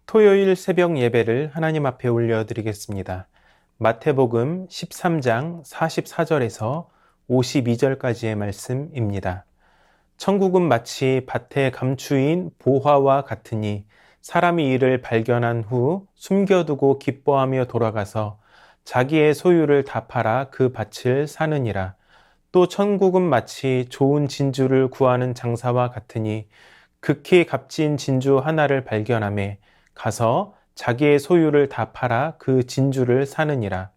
토요일 새벽 예배를 하나님 앞에 올려드리겠습니다. 마태복음 13장 44절에서 52절까지의 말씀입니다. 천국은 마치 밭에 감추인 보화와 같으니 사람이 이를 발견한 후 숨겨두고 기뻐하며 돌아가서 자기의 소유를 다 팔아 그 밭을 사느니라. 또 천국은 마치 좋은 진주를 구하는 장사와 같으니 극히 값진 진주 하나를 발견하매 가서 자기의 소유를 다 팔아 그 진주를 사느니라.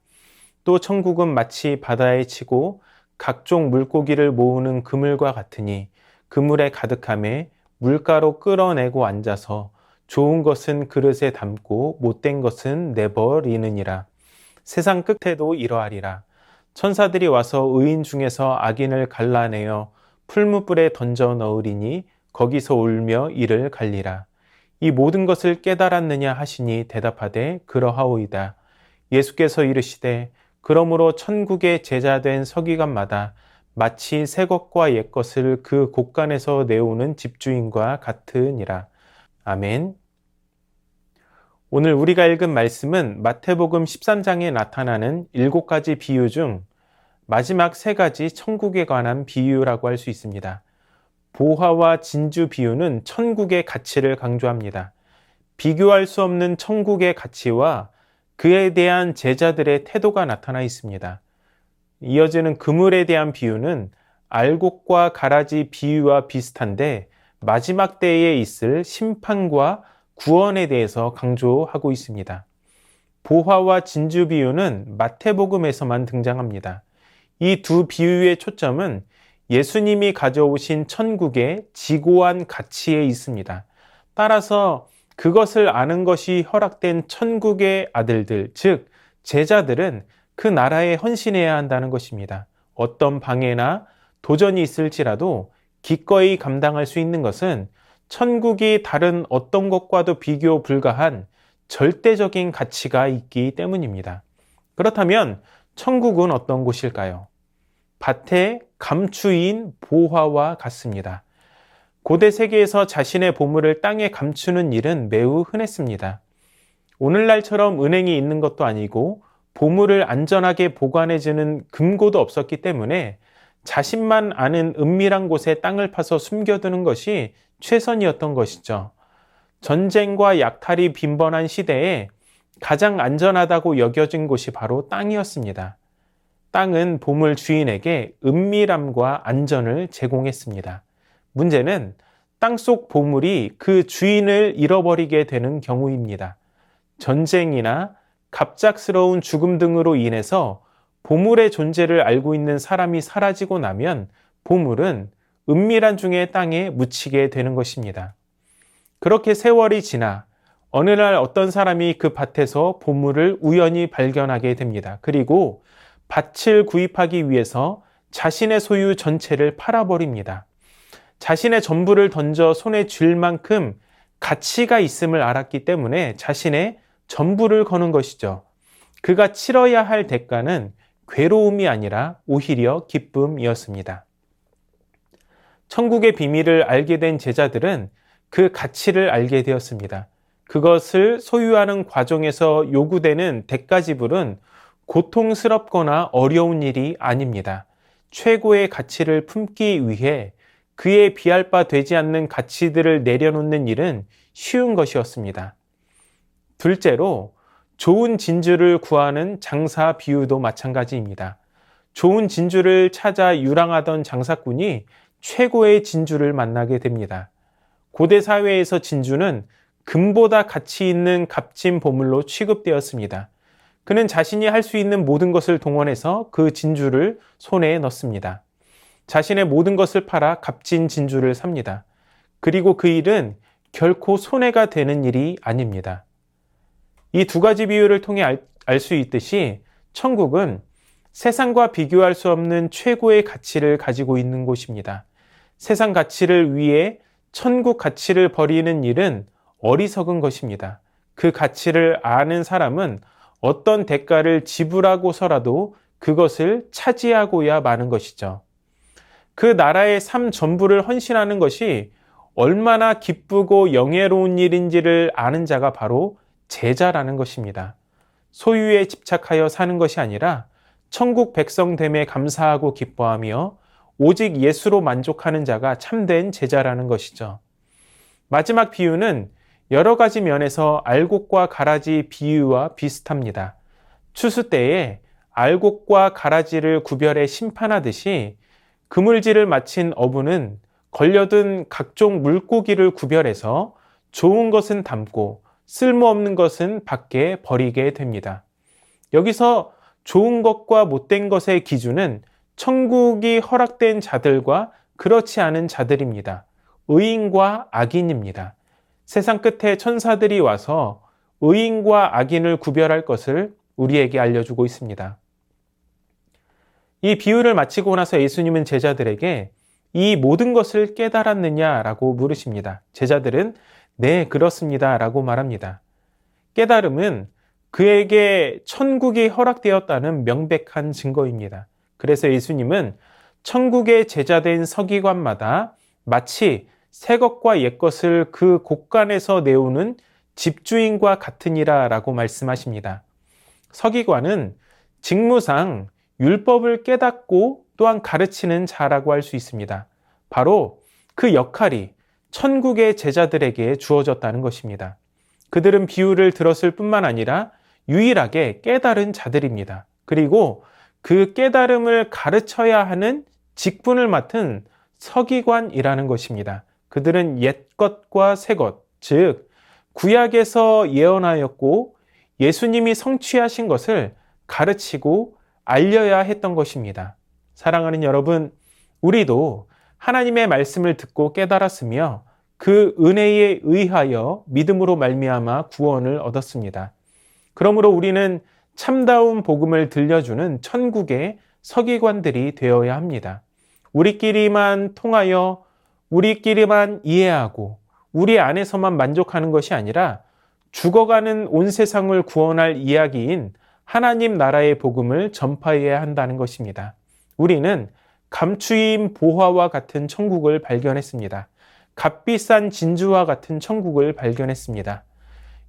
또 천국은 마치 바다에 치고 각종 물고기를 모으는 그물과 같으니 그물에 가득함에 물가로 끌어내고 앉아서 좋은 것은 그릇에 담고 못된 것은 내버리느니라. 세상 끝에도 이러하리라. 천사들이 와서 의인 중에서 악인을 갈라내어 풀무불에 던져 넣으리니 거기서 울며 이를 갈리라. 이 모든 것을 깨달았느냐 하시니 대답하되 그러하오이다. 예수께서 이르시되 그러므로 천국의 제자된 서기관마다 마치 새 것과 옛 것을 그 곳간에서 내오는 집주인과 같으니라. 아멘. 오늘 우리가 읽은 말씀은 마태복음 13장에 나타나는 7가지 비유 중 마지막 3가지 천국에 관한 비유라고 할 수 있습니다. 보화와 진주 비유는 천국의 가치를 강조합니다. 비교할 수 없는 천국의 가치와 그에 대한 제자들의 태도가 나타나 있습니다. 이어지는 그물에 대한 비유는 알곡과 가라지 비유와 비슷한데 마지막 때에 있을 심판과 구원에 대해서 강조하고 있습니다. 보화와 진주 비유는 마태복음에서만 등장합니다. 이 두 비유의 초점은 예수님이 가져오신 천국의 지고한 가치에 있습니다. 따라서 그것을 아는 것이 허락된 천국의 아들들, 즉 제자들은 그 나라에 헌신해야 한다는 것입니다. 어떤 방해나 도전이 있을지라도 기꺼이 감당할 수 있는 것은 천국이 다른 어떤 것과도 비교 불가한 절대적인 가치가 있기 때문입니다. 그렇다면 천국은 어떤 곳일까요? 밭에 감추인 보화와 같습니다. 고대 세계에서 자신의 보물을 땅에 감추는 일은 매우 흔했습니다. 오늘날처럼 은행이 있는 것도 아니고 보물을 안전하게 보관해주는 금고도 없었기 때문에 자신만 아는 은밀한 곳에 땅을 파서 숨겨두는 것이 최선이었던 것이죠. 전쟁과 약탈이 빈번한 시대에 가장 안전하다고 여겨진 곳이 바로 땅이었습니다. 땅은 보물 주인에게 은밀함과 안전을 제공했습니다. 문제는 땅속 보물이 그 주인을 잃어버리게 되는 경우입니다. 전쟁이나 갑작스러운 죽음 등으로 인해서 보물의 존재를 알고 있는 사람이 사라지고 나면 보물은 은밀한 중에 땅에 묻히게 되는 것입니다. 그렇게 세월이 지나 어느 날 어떤 사람이 그 밭에서 보물을 우연히 발견하게 됩니다. 그리고 밭을 구입하기 위해서 자신의 소유 전체를 팔아버립니다. 자신의 전부를 던져 손에 쥘 만큼 가치가 있음을 알았기 때문에 자신의 전부를 거는 것이죠. 그가 치러야 할 대가는 괴로움이 아니라 오히려 기쁨이었습니다. 천국의 비밀을 알게 된 제자들은 그 가치를 알게 되었습니다. 그것을 소유하는 과정에서 요구되는 대가 지불은 고통스럽거나 어려운 일이 아닙니다. 최고의 가치를 품기 위해 그에 비할 바 되지 않는 가치들을 내려놓는 일은 쉬운 것이었습니다. 둘째로 좋은 진주를 구하는 장사 비유도 마찬가지입니다. 좋은 진주를 찾아 유랑하던 장사꾼이 최고의 진주를 만나게 됩니다. 고대 사회에서 진주는 금보다 가치 있는 값진 보물로 취급되었습니다. 그는 자신이 할 수 있는 모든 것을 동원해서 그 진주를 손에 넣습니다. 자신의 모든 것을 팔아 값진 진주를 삽니다. 그리고 그 일은 결코 손해가 되는 일이 아닙니다. 이 2가지 비유를 통해 알 수 있듯이 천국은 세상과 비교할 수 없는 최고의 가치를 가지고 있는 곳입니다. 세상 가치를 위해 천국 가치를 버리는 일은 어리석은 것입니다. 그 가치를 아는 사람은 어떤 대가를 지불하고서라도 그것을 차지하고야 마는 것이죠. 그 나라의 삶 전부를 헌신하는 것이 얼마나 기쁘고 영예로운 일인지를 아는 자가 바로 제자라는 것입니다. 소유에 집착하여 사는 것이 아니라 천국 백성됨에 감사하고 기뻐하며 오직 예수로 만족하는 자가 참된 제자라는 것이죠. 마지막 비유는 여러 가지 면에서 알곡과 가라지 비유와 비슷합니다. 추수 때에 알곡과 가라지를 구별해 심판하듯이 그물질을 마친 어부는 걸려든 각종 물고기를 구별해서 좋은 것은 담고 쓸모없는 것은 밖에 버리게 됩니다. 여기서 좋은 것과 못된 것의 기준은 천국이 허락된 자들과 그렇지 않은 자들입니다. 의인과 악인입니다. 세상 끝에 천사들이 와서 의인과 악인을 구별할 것을 우리에게 알려주고 있습니다. 이 비유를 마치고 나서 예수님은 제자들에게 이 모든 것을 깨달았느냐라고 물으십니다. 제자들은 네, 그렇습니다 라고 말합니다. 깨달음은 그에게 천국이 허락되었다는 명백한 증거입니다. 그래서 예수님은 천국의 제자된 서기관마다 마치 새 것과 옛 것을 그 곳간에서 내오는 집주인과 같으니라 라고 말씀하십니다. 서기관은 직무상 율법을 깨닫고 또한 가르치는 자라고 할 수 있습니다. 바로 그 역할이 천국의 제자들에게 주어졌다는 것입니다. 그들은 비유를 들었을 뿐만 아니라 유일하게 깨달은 자들입니다. 그리고 그 깨달음을 가르쳐야 하는 직분을 맡은 서기관이라는 것입니다. 그들은 옛 것과 새 것, 즉 구약에서 예언하였고 예수님이 성취하신 것을 가르치고 알려야 했던 것입니다. 사랑하는 여러분, 우리도 하나님의 말씀을 듣고 깨달았으며 그 은혜에 의하여 믿음으로 말미암아 구원을 얻었습니다. 그러므로 우리는 참다운 복음을 들려주는 천국의 서기관들이 되어야 합니다. 우리끼리만 통하여 우리끼리만 이해하고 우리 안에서만 만족하는 것이 아니라 죽어가는 온 세상을 구원할 이야기인 하나님 나라의 복음을 전파해야 한다는 것입니다. 우리는 감추인 보화와 같은 천국을 발견했습니다. 값비싼 진주와 같은 천국을 발견했습니다.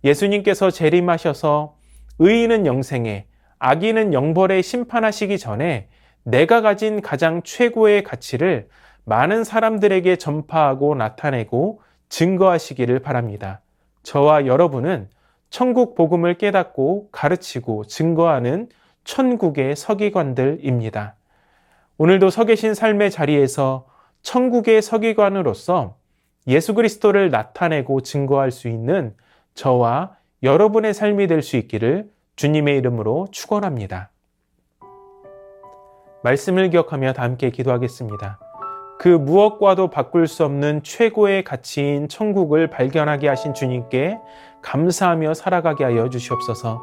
예수님께서 재림하셔서 의인은 영생에, 악인은 영벌에 심판하시기 전에 내가 가진 가장 최고의 가치를 많은 사람들에게 전파하고 나타내고 증거하시기를 바랍니다. 저와 여러분은 천국 복음을 깨닫고 가르치고 증거하는 천국의 서기관들입니다. 오늘도 서 계신 삶의 자리에서 천국의 서기관으로서 예수 그리스도를 나타내고 증거할 수 있는 저와 여러분의 삶이 될 수 있기를 주님의 이름으로 축원합니다. 말씀을 기억하며 다 함께 기도하겠습니다. 그 무엇과도 바꿀 수 없는 최고의 가치인 천국을 발견하게 하신 주님께 감사하며 살아가게 하여 주시옵소서.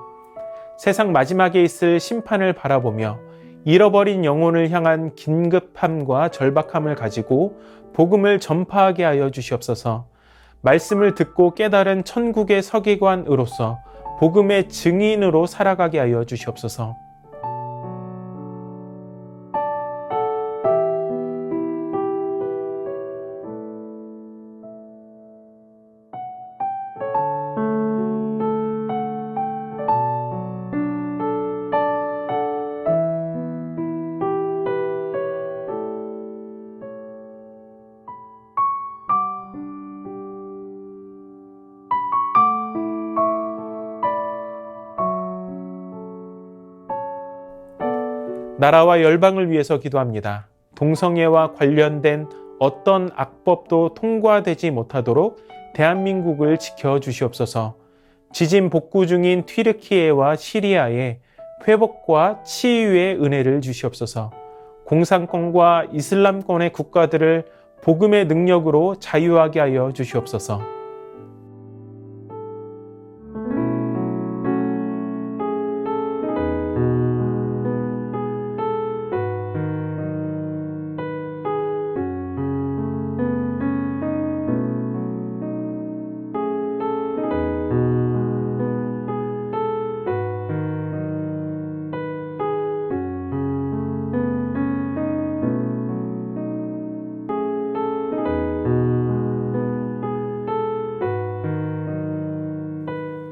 세상 마지막에 있을 심판을 바라보며 잃어버린 영혼을 향한 긴급함과 절박함을 가지고 복음을 전파하게 하여 주시옵소서. 말씀을 듣고 깨달은 천국의 서기관으로서 복음의 증인으로 살아가게 하여 주시옵소서. 나라와 열방을 위해서 기도합니다. 동성애와 관련된 어떤 악법도 통과되지 못하도록 대한민국을 지켜주시옵소서. 지진 복구 중인 튀르키예와 시리아에 회복과 치유의 은혜를 주시옵소서. 공산권과 이슬람권의 국가들을 복음의 능력으로 자유하게 하여 주시옵소서.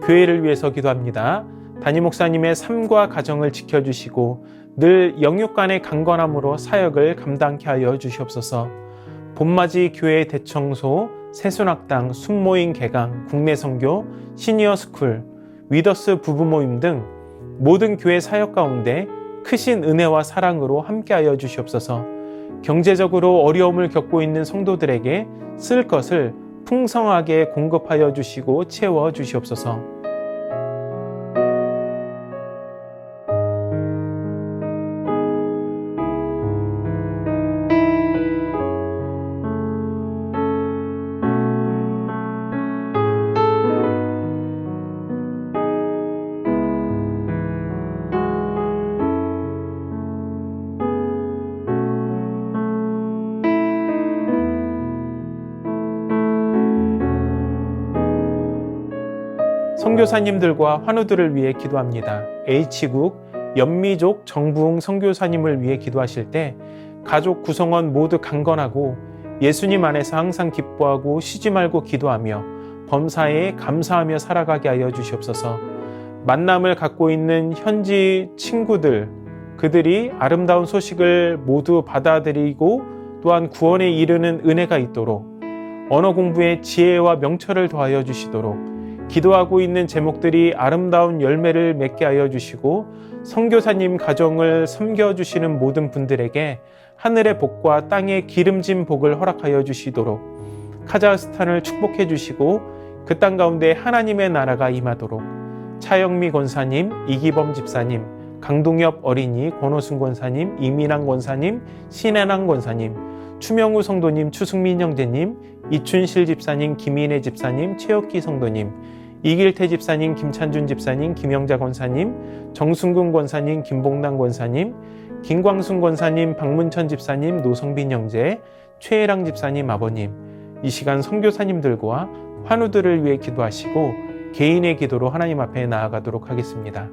교회를 위해서 기도합니다. 담임 목사님의 삶과 가정을 지켜주시고 늘 영육간의 강건함으로 사역을 감당케 하여 주시옵소서. 봄맞이 교회 대청소, 새순학당, 순모임 개강, 국내 선교, 시니어 스쿨, 위더스 부부 모임 등 모든 교회 사역 가운데 크신 은혜와 사랑으로 함께하여 주시옵소서. 경제적으로 어려움을 겪고 있는 성도들에게 쓸 것을 풍성하게 공급하여 주시고 채워 주시옵소서. 선교사님들과 환우들을 위해 기도합니다. H국 연미족 정부흥 선교사님을 위해 기도하실 때 가족 구성원 모두 강건하고 예수님 안에서 항상 기뻐하고 쉬지 말고 기도하며 범사에 감사하며 살아가게 하여 주시옵소서. 만남을 갖고 있는 현지 친구들, 그들이 아름다운 소식을 모두 받아들이고 또한 구원에 이르는 은혜가 있도록 언어 공부에 지혜와 명철을 더하여 주시도록 기도하고 있는 제목들이 아름다운 열매를 맺게 하여 주시고 선교사님 가정을 섬겨주시는 모든 분들에게 하늘의 복과 땅의 기름진 복을 허락하여 주시도록 카자흐스탄을 축복해 주시고 그 땅 가운데 하나님의 나라가 임하도록 차영미 권사님, 이기범 집사님, 강동엽 어린이, 권호순 권사님, 이민환 권사님, 신혜랑 권사님, 추명우 성도님, 추승민 형제님, 이춘실 집사님, 김인혜 집사님, 최혁기 성도님, 이길태 집사님, 김찬준 집사님, 김영자 권사님, 정순근 권사님, 김봉남 권사님, 김광순 권사님, 박문천 집사님, 노성빈 형제, 최혜랑 집사님 아버님, 이 시간 선교사님들과 환우들을 위해 기도하시고 개인의 기도로 하나님 앞에 나아가도록 하겠습니다.